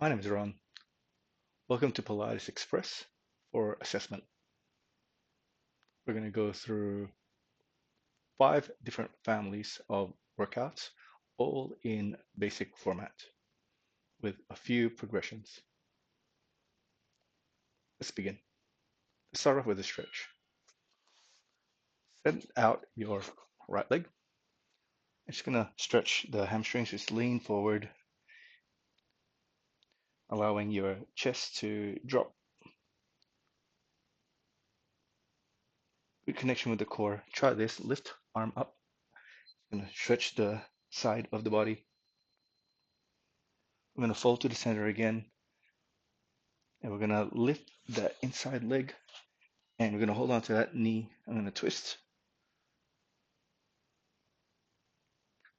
My name is Ron. Welcome to Pilates Express for assessment. We're going to go through 5 different families of workouts, all in basic format with a few progressions. Let's begin. Let's start off with a stretch. Send out your right leg. I'm just going to stretch the hamstrings, just lean forward, allowing your chest to drop. Good connection with the core. Try this. Lift arm up. I'm going to stretch the side of the body. I'm going to fold to the center again. And we're going to lift that inside leg and we're going to hold on to that knee. I'm going to twist,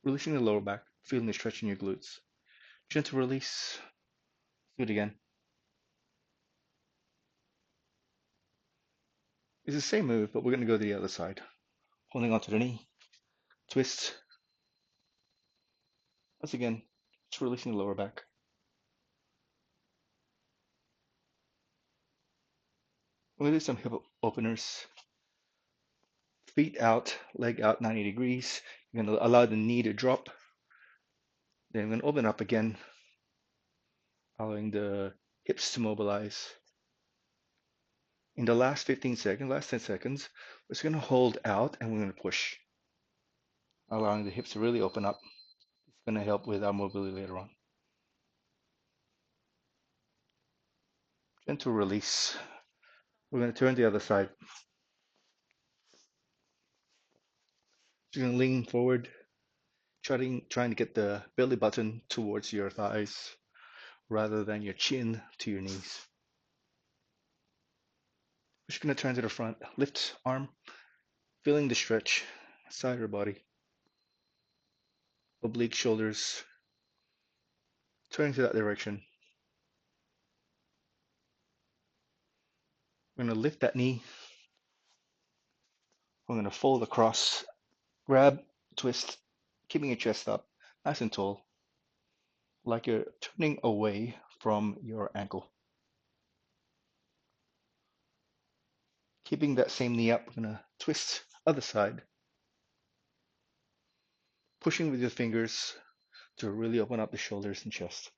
releasing the lower back, feeling the stretch in your glutes. Gentle release. Do it again. It's the same move, but we're going to go to the other side. Holding onto the knee, twist. Once again, just releasing the lower back. We're going to do some hip openers. Feet out, leg out 90 degrees. You're going to allow the knee to drop. Then I'm going to open up again, allowing the hips to mobilize. In the last 15 seconds, last 10 seconds, we're just going to hold out and we're going to push, allowing the hips to really open up. It's going to help with our mobility later on. Gentle release. We're going to turn the other side. You're going to lean forward, trying to get the belly button towards your thighs rather than your chin to your knees. We're just going to turn to the front, lift arm, feeling the stretch, side of your body, oblique shoulders, turning to that direction. We're going to lift that knee. We're going to fold across, grab, twist, keeping your chest up, nice and tall, like you're turning away from your ankle. Keeping that same knee up, we're going to twist other side, pushing with your fingers to really open up the shoulders and chest.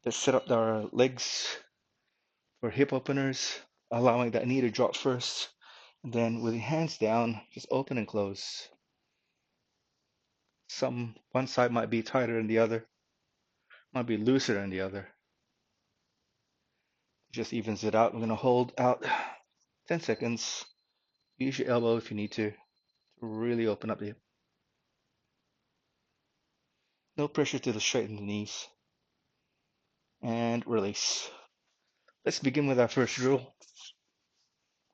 Let's set up our legs for hip openers, allowing that knee to drop first. And then with your hands down, just open and close. One side might be tighter than the other, might be looser than the other. Just evens it out. We're going to hold out 10 seconds. Use your elbow if you need to really open up the hip. No pressure to straighten the knees. And release. Let's begin with our first drill,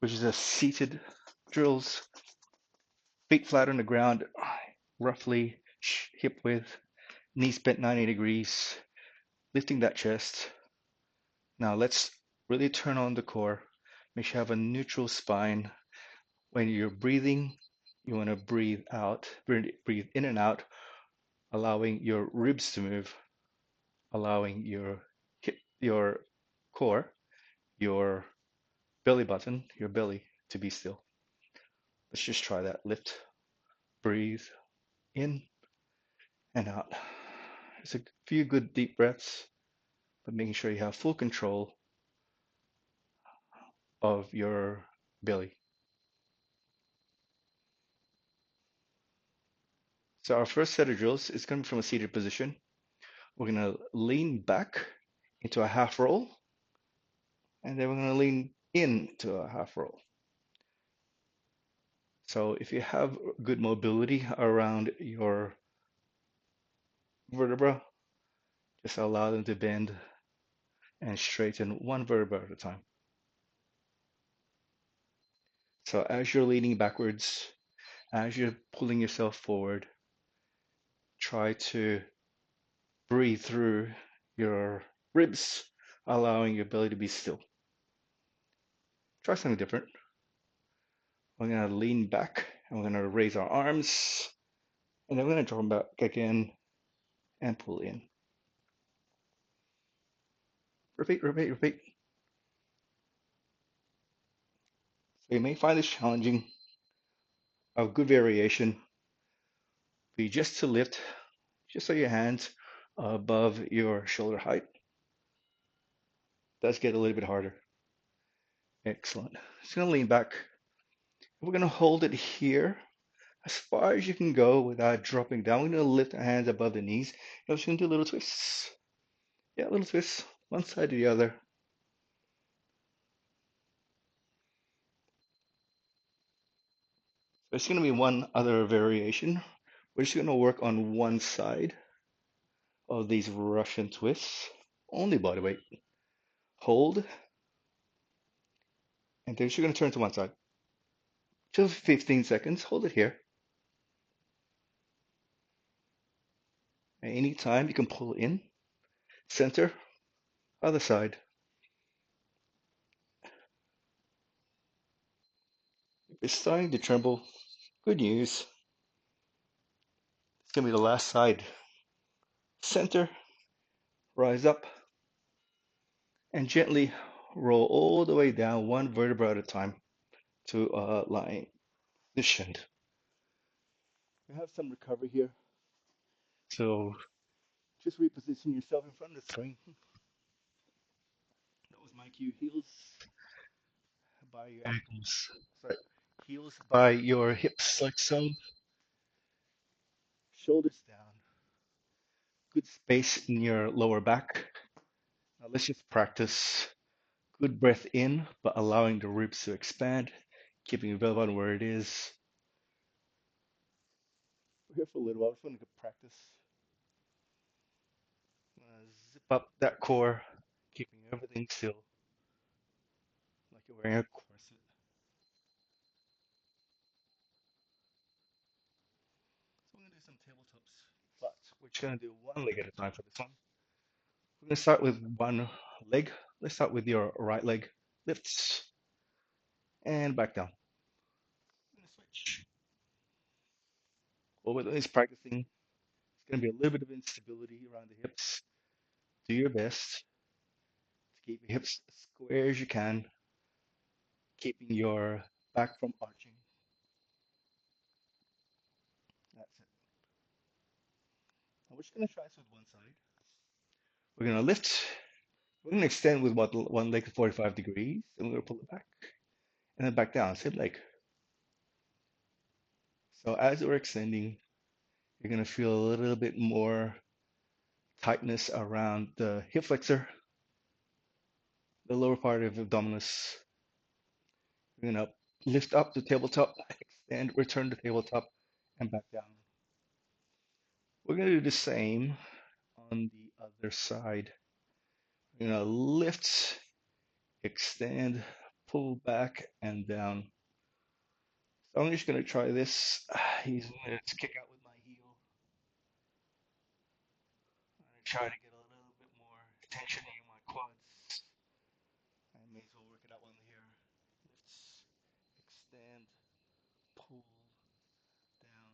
which is a seated drills. Feet flat on the ground, roughly hip width, knees bent 90 degrees, lifting that chest. Now let's really turn on the core. Make sure you have a neutral spine. When you're breathing, you want to breathe out, breathe in and out, allowing your ribs to move, allowing your core, your belly button, your belly to be still. Let's just try that. Lift, breathe in and out. It's a few good deep breaths, but making sure you have full control of your belly. So our first set of drills is going to be from a seated position. We're going to lean back into a half roll, and then we're going to lean into a half roll. So if you have good mobility around your vertebra, just allow them to bend and straighten one vertebra at a time. So as you're leaning backwards, as you're pulling yourself forward, try to breathe through your ribs, allowing your belly to be still. Try something different. We're going to lean back and we're going to raise our arms And then we're going to drop them back again and pull in. Repeat, repeat, repeat. So you may find this challenging. A good variation be just to lift, just so your hands are above your shoulder height. Does get a little bit harder. Excellent. Just going to lean back. We're going to hold it here as far as you can go without dropping down. We're going to lift our hands above the knees. We're just going to do little twists. Yeah, little twists, one side to the other. There's going to be one other variation. We're just going to work on one side of these Russian twists, only body weight. Hold, and then you're going to turn to one side. Just 15 seconds. Hold it here. At any time, you can pull in, center, other side. If it's starting to tremble, good news. It's going to be the last side. Center, rise up, and gently roll all the way down one vertebra at a time to lying position. You have some recovery here. So just reposition yourself in front of the screen. That was my cue. Heels by your ankles. Sorry. Heels by your hips, like so. Shoulders down. Good space in your lower back. Now let's just practice good breath in, but allowing the ribs to expand, keeping your belly button where it is. We're here for a little while. Just want to practice. Zip up that core, keeping everything still, like you're wearing a corset. So we're going to do some tabletops, but we're just going to do one leg at a time for this one. We're going to start with one leg. Let's start with your right leg. Lifts and back down. We're going to switch. What we're doing is practicing. It's going to be a little bit of instability around the hips. Do your best to keep your hips as square as you can, keeping your back from arching. That's it. Now we're just going to try this with one side. We're going to lift. We're going to extend with one leg to 45 degrees, and we're going to pull it back, and then back down, same leg. So as we're extending, you're going to feel a little bit more tightness around the hip flexor, the lower part of the abdominis. We're going to lift up to tabletop, extend, return to tabletop, and back down. We're going to do the same on the other side. We're going to lift, extend, pull back, and down. So I'm just going to try this. Using it to kick out with my heel. I'm going to try to get a little bit more tension in my quads. I may as well work it out on here. Lifts, extend, pull, down.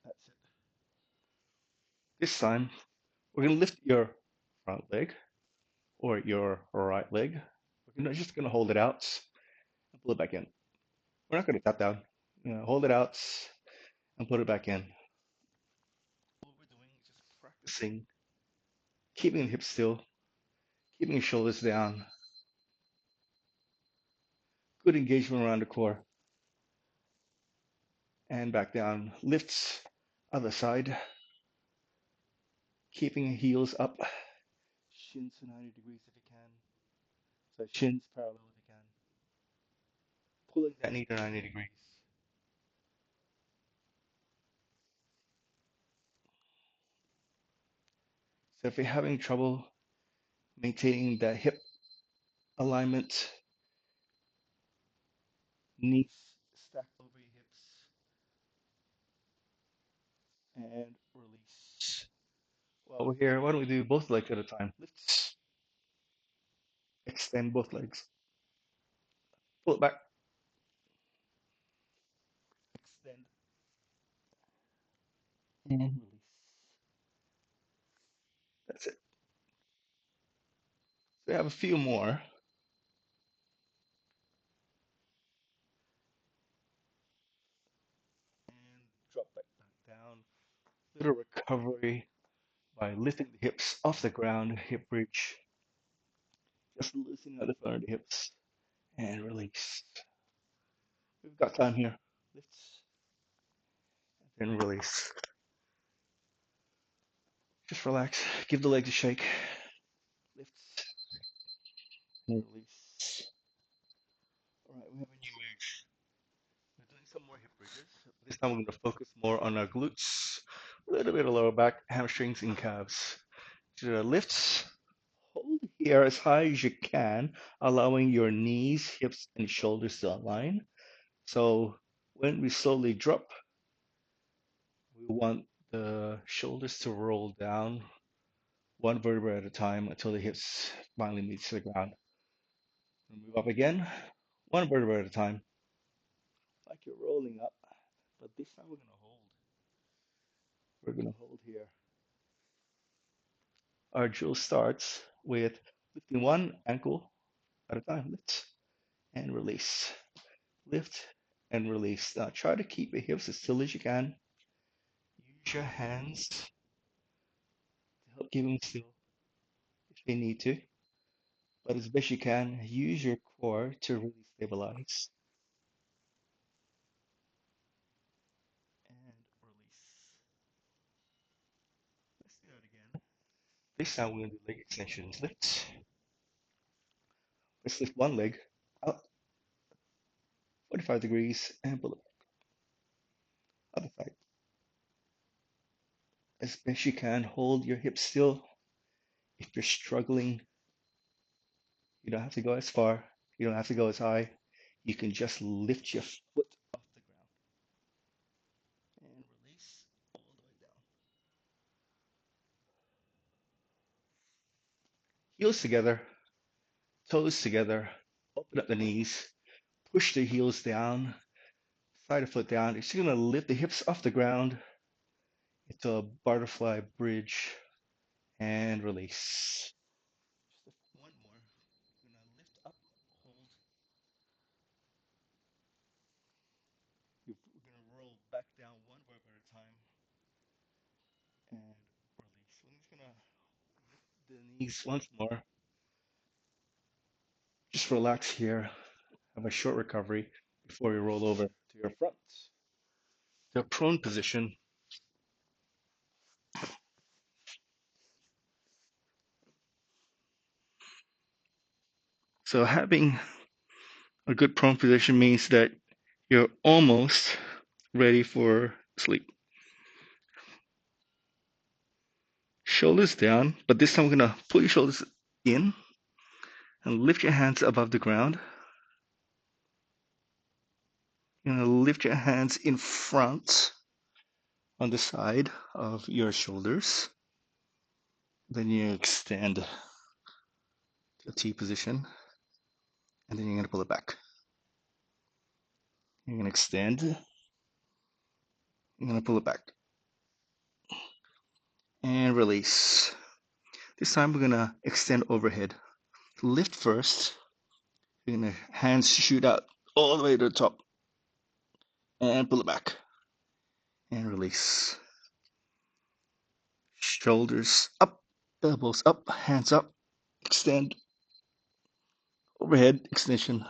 That's it. This time, we're going to lift your front leg or your right leg. Just going to hold it out and pull it back in. We're not going to tap down. Hold it out and put it back in. What we're doing is just practicing keeping the hips still, keeping your shoulders down, good engagement around the core, and back down. Lifts, other side, keeping heels up, shins to 90 degrees if you can. So shins parallel if you can. Pulling that knee to 90 degrees. So if you're having trouble maintaining that hip alignment, knees stacked over your hips, and release. While we're here, why don't we do both legs at a time? Let's extend both legs. Pull it back. and release. That's it. We have a few more. And drop back down. Little recovery by lifting the hips off the ground, hip bridge. Just loosening out the front of the hips and release. We've got time here. Lift and release. Just relax. Give the legs a shake. Lift and release. All right, we have a new move. We're doing some more hip bridges. This time we're going to focus more on our glutes, a little bit of lower back, hamstrings, and calves. To the lifts, hold here as high as you can, allowing your knees, hips, and shoulders to align. So when we slowly drop, we want the shoulders to roll down one vertebra at a time until the hips finally meets the ground. Move up again, one vertebra at a time, like you're rolling up. But this time we're gonna hold. We're gonna hold here. Our drill starts with lifting one ankle at a time. Lift and release. Lift and release. Now try to keep your hips as still as you can. Use your hands to help keep them still if they need to. But as best you can, use your core to really stabilize. And release. Let's do that again. This time we're going to do leg extensions. Lift. Let's lift one leg out 45 degrees and pull it other side. As best you can, hold your hips still. If you're struggling, you don't have to go as far. You don't have to go as high. You can just lift your foot off the ground and release all the way down. Heels together, toes together. Open up the knees. Push the heels down. Slide the foot down. You're just going to lift the hips off the ground into a butterfly bridge and release. Just one more. You're going to lift up, hold. You're going to roll back down one vertebra at a time and release. So I'm just going to lift the knees once more. Just relax here. Have a short recovery before you roll over to your front. The prone position. So having a good prone position means that you're almost ready for sleep. Shoulders down, but this time we're going to pull your shoulders in and lift your hands above the ground. You're going to lift your hands in front on the side of your shoulders. Then you extend to a T position, and then you're going to pull it back. You're going to extend, you're going to pull it back, and release. This time we're going to extend overhead. Lift first. You're going to hands shoot out all the way to the top, and pull it back, and release. Shoulders up, elbows up, hands up, extend, overhead extension,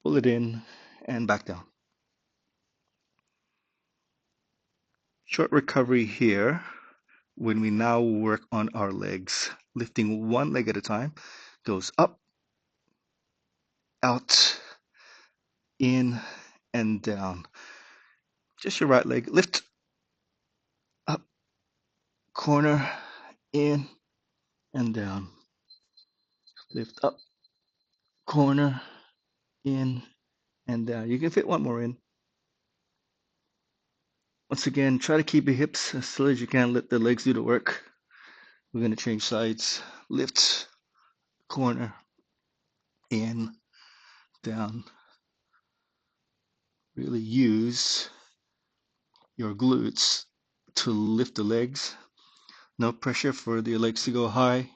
pull it in, and back down. Short recovery here when we now work on our legs. Lifting one leg at a time, goes up, out, in, and down. Just your right leg, lift, up, corner, in, and down. Lift up, corner, in, and down. You can fit one more in. Once again, try to keep your hips as still as you can. Let the legs do the work. We're going to change sides. Lift, corner, in, down. Really use your glutes to lift the legs. No pressure for the legs to go high.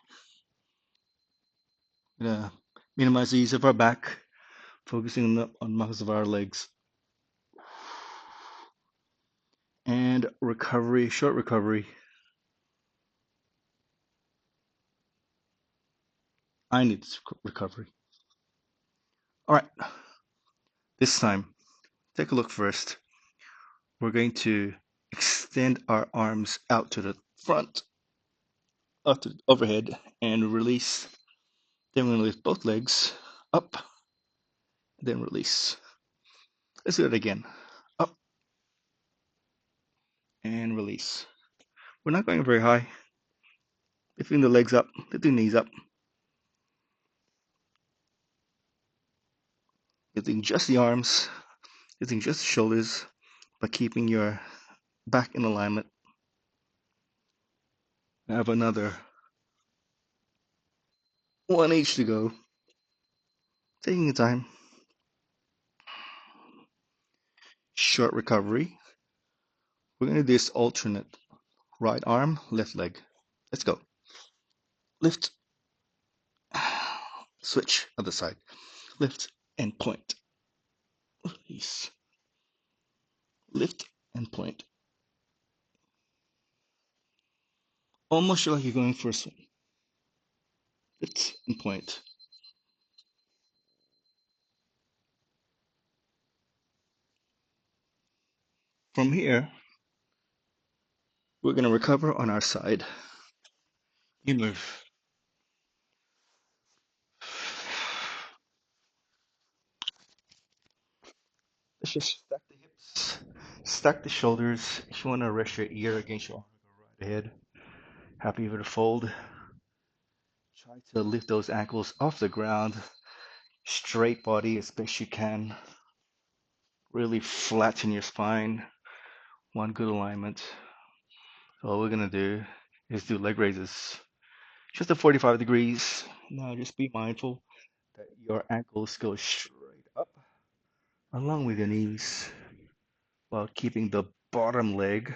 Gonna minimize the use of our back, focusing on muscles of our legs. And recovery, short recovery. I need this recovery. All right, this time, take a look first. We're going to extend our arms out to the front, out to overhead, and release. Then we're going to lift both legs up, then release. Let's do it again. Up and release. We're not going very high. Lifting the legs up, lifting the knees up, lifting just the arms, lifting just the shoulders, but keeping your back in alignment. I have another one each to go. Taking your time. Short recovery. We're going to do this alternate. Right arm, left leg. Let's go. Lift. Switch, other side. Lift and point. Release. Lift and point. Almost like you're going for a swing. Lift and point. From here, we're going to recover on our side. You move. Let's just stack the hips, stack the shoulders. If you want to rest your ear against your arm, go right ahead. Happy with a fold. Try to lift those ankles off the ground. Straight body as best you can. Really flatten your spine. One good alignment. So all we're gonna do is do leg raises. Just at 45 degrees. Now just be mindful that your ankles go straight up along with your knees while keeping the bottom leg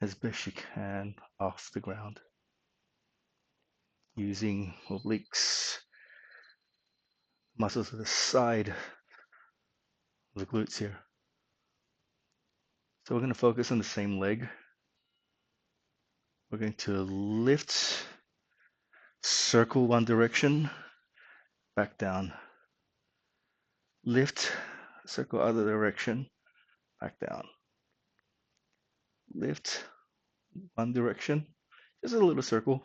as best you can off the ground. Using obliques, muscles to the side of the glutes here. So we're going to focus on the same leg. We're going to lift, circle one direction, back down. Lift, circle other direction, back down. Lift one direction, just a little circle.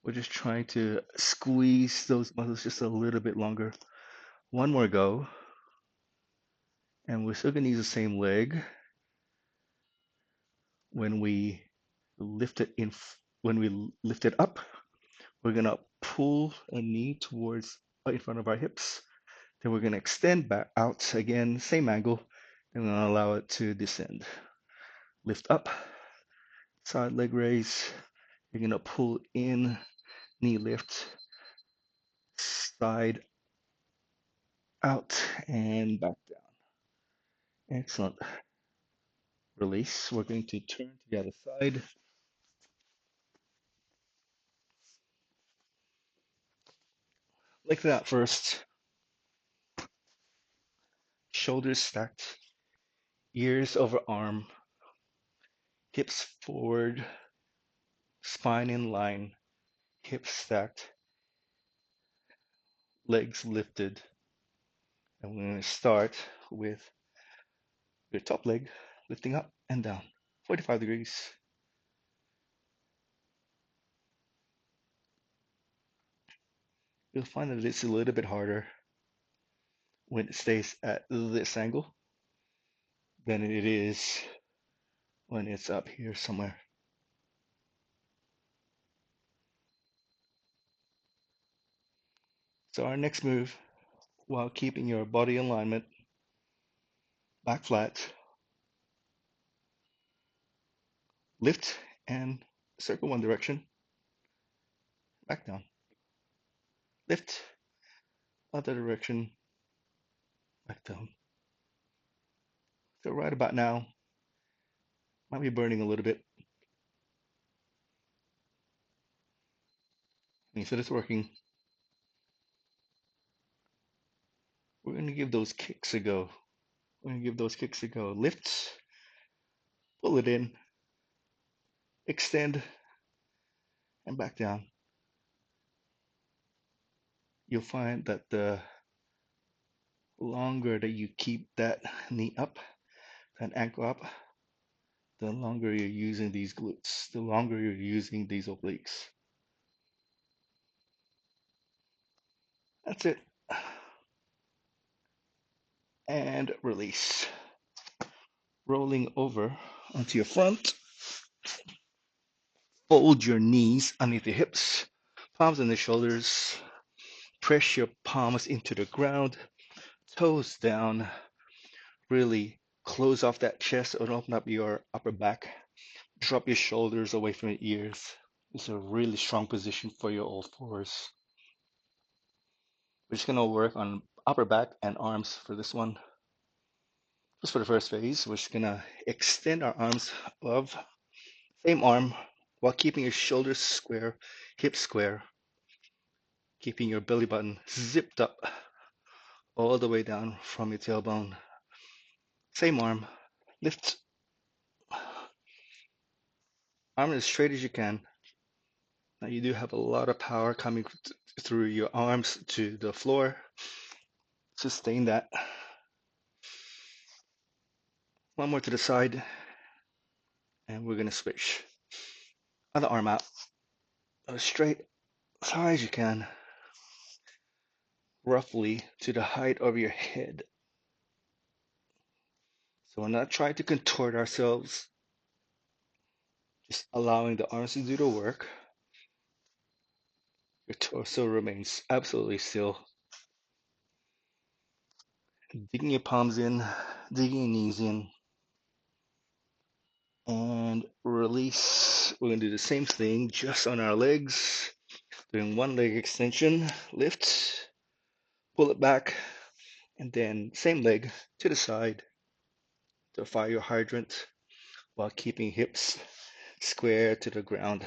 We're just trying to squeeze those muscles just a little bit longer. One more go. And we're still going to use the same leg when we lift it in. When we lift it up, we're going to pull a knee towards in front of our hips. Then we're going to extend back out again, same angle. And we're going to allow it to descend. Lift up, side leg raise. You're going to pull in, knee lift, side out and back down. Excellent. Release. We're going to turn to the other side. Like that first. Shoulders stacked, ears over arm, hips forward, spine in line, hips stacked, legs lifted. And we're going to start with your top leg lifting up and down, 45 degrees. You'll find that it's a little bit harder when it stays at this angle than it is when it's up here somewhere. So our next move, while keeping your body alignment, back flat, lift and circle one direction, back down. Lift, other direction, back down. So right about now, Might be burning a little bit. Means that it's working. We're going to give those kicks a go. We're going to give those kicks a go. Lift, pull it in, extend, and back down. You'll find that the longer that you keep that knee up, that ankle up, the longer you're using these glutes, the longer you're using these obliques. That's it. And release. Rolling over onto your front. Fold your knees underneath the hips, palms on the shoulders. Press your palms into the ground, toes down. Really close off that chest and open up your upper back. Drop your shoulders away from your ears. It's a really strong position for your all fours. We're just going to work on upper back and arms for this one. Just for the first phase, we're just going to extend our arms above, same arm, while keeping your shoulders square, hips square, keeping your belly button zipped up all the way down from your tailbone. Same arm, lift, arm as straight as you can. Now you do have a lot of power coming through your arms to the floor. Sustain that. One more to the side, and we're going to switch. Other arm out, as straight as high as you can, roughly to the height of your head. So we're not trying to contort ourselves, just allowing the arms to do the work. Your torso remains absolutely still. Digging your palms in, digging your knees in, and release. We're going to do the same thing just on our legs. Doing one leg extension, lift, pull it back, and then same leg to the side to fire your hydrant while keeping hips square to the ground.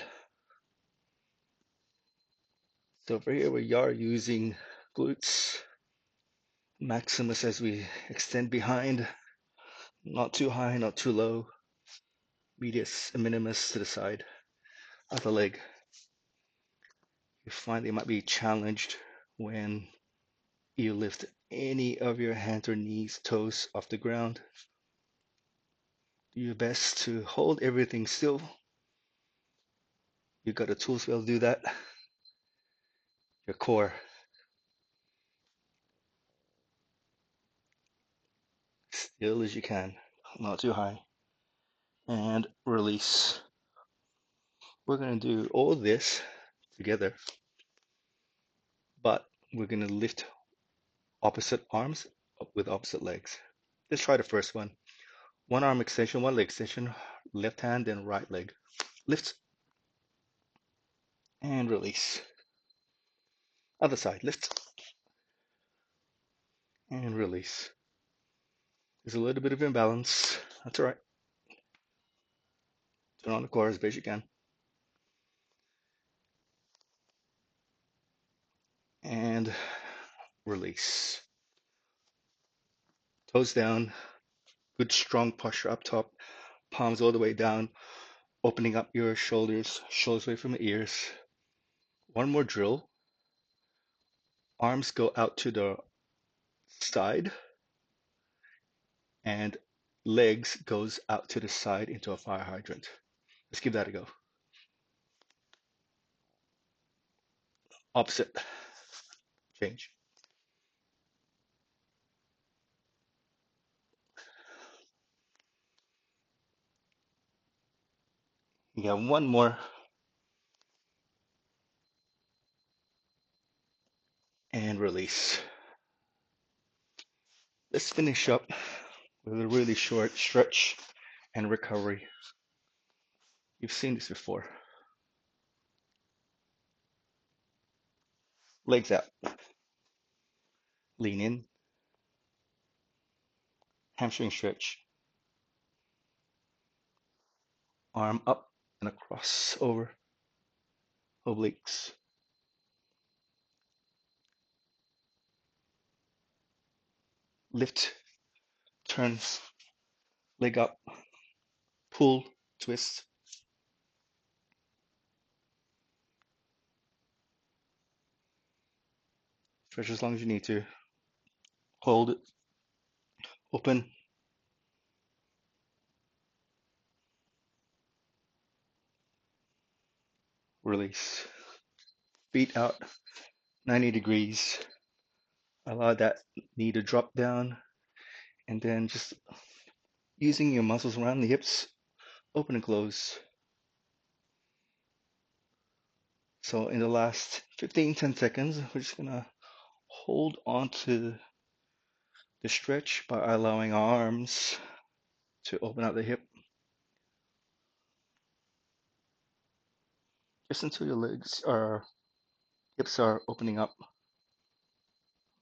So over here we are using glutes maximus as we extend behind, not too high, not too low, medius and minimus to the side of the leg. You find they might be challenged when you lift any of your hands or knees, toes off the ground. Do your best to hold everything still. You've got the tools to be able to do that. Your core. Still as you can, not too high. And release. We're going to do all this together, but we're going to lift opposite arms with opposite legs. Let's try the first one. One arm extension, one leg extension, left hand, then right leg. Lift and release. Other side, lift and release. There's a little bit of imbalance. That's all right. Turn on the core as best you can. And release. Toes down. Good strong posture up top. Palms all the way down. Opening up your shoulders. Shoulders away from the ears. One more drill. Arms go out to the side. And legs goes out to the side into a fire hydrant. Let's give that a go. Opposite. Change. You got one more. And release. Let's finish up with a really short stretch and recovery. You've seen this before. Legs out. Lean in. Hamstring stretch. arm up and across over, obliques. Lift, turn, leg up, pull, twist. Stretch as long as you need to. Hold it, open, release. Feet out 90 degrees. Allow that knee to drop down, and then just using your muscles around the hips, open and close. So in the last 10 seconds, we're just gonna hold on to the stretch by allowing our arms to open out the just until your hips are opening up,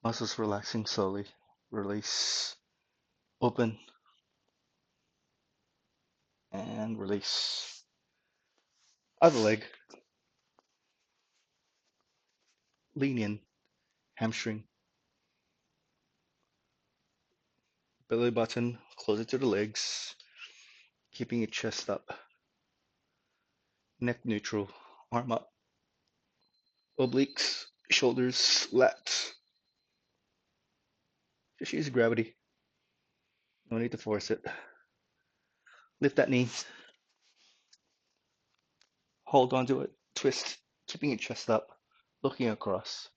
muscles relaxing slowly. Release, open, and release. Other leg, lean in, hamstring, belly button closer to the legs, keeping your chest up, neck neutral, arm up, obliques, shoulders, lats. Just use gravity. No need to force it. Lift that knee, hold onto it, twist, keeping your chest up, looking across.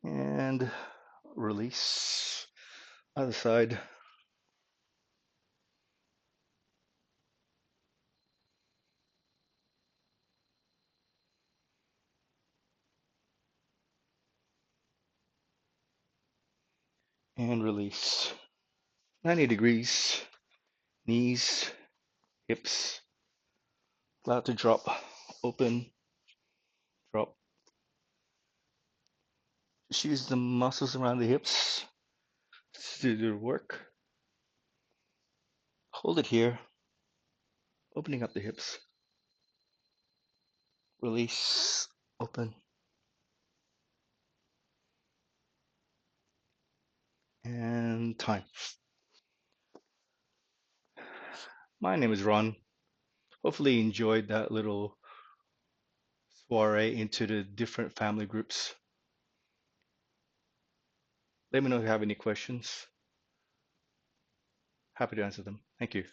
And release. Other side. And release. 90 degrees. Knees, hips, allowed to drop, open, drop. Just use the muscles around the hips to do the work. Hold it here, opening up the hips. Release, open, and time. My name is Ron. Hopefully you enjoyed that little soiree into the different family groups. Let me know if you have any questions. Happy to answer them. Thank you.